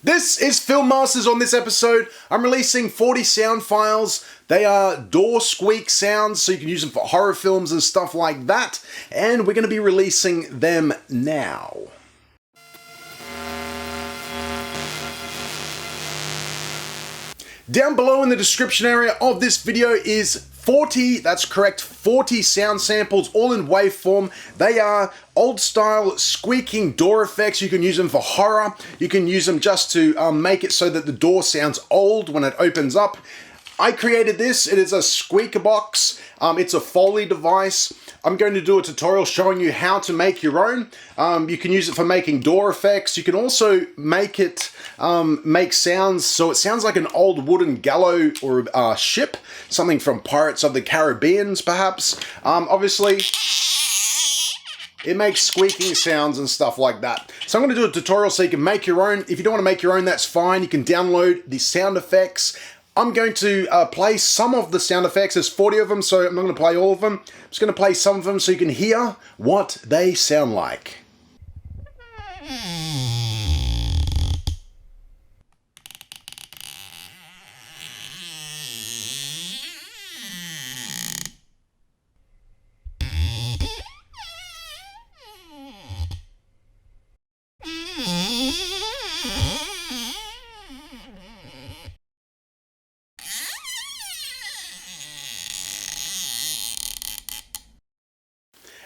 This is Film Masters. On this episode, I'm releasing 40 sound files. They are door squeak sounds, so you can use them for horror films and stuff like that. And we're going to be releasing them now. Down below in the description area of this video is 40, that's correct, 40 sound samples, all in waveform. They are old style squeaking door effects. You can use them for horror. You can use them just to make it so that the door sounds old when it opens up. I created this. It is a squeaker box. It's a Foley device. I'm going to do a tutorial showing you how to make your own. You can use it for making door effects. You can also make it make sounds so it sounds like an old wooden gallows or a ship, something from Pirates of the Caribbean, perhaps. Obviously, it makes squeaking sounds and stuff like that. So I'm going to do a tutorial so you can make your own. If you don't want to make your own, that's fine. You can download the sound effects. I'm going to play some of the sound effects. There's 40 of them, so I'm not going to play all of them. I'm just going to play some of them so you can hear what they sound like.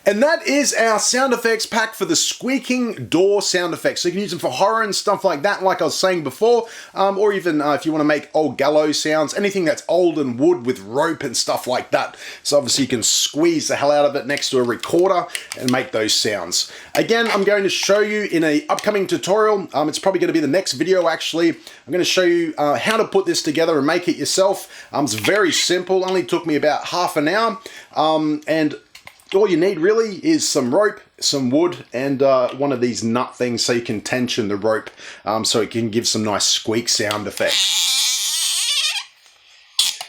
And that is our sound effects pack for the squeaking door sound effects. So you can use them for horror and stuff like that, like I was saying before, or even if you want to make old gallows sounds, anything that's old and wood with rope and stuff like that. So obviously you can squeeze the hell out of it next to a recorder and make those sounds. Again, I'm going to show you in an upcoming tutorial. It's probably going to be the next video actually. I'm going to show you how to put this together and make it yourself. It's very simple, only took me about half an hour. And all you need really is some rope, some wood, and one of these nut things so you can tension the rope so it can give some nice squeak sound effects.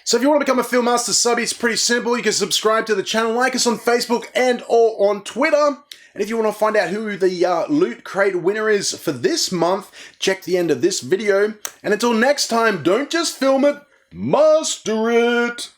So if you want to become a Film Master sub, it's pretty simple. You can subscribe to the channel, like us on Facebook and or on Twitter. And if you want to find out who the Loot Crate winner is for this month, check the end of this video. And until next time, don't just film it, master it!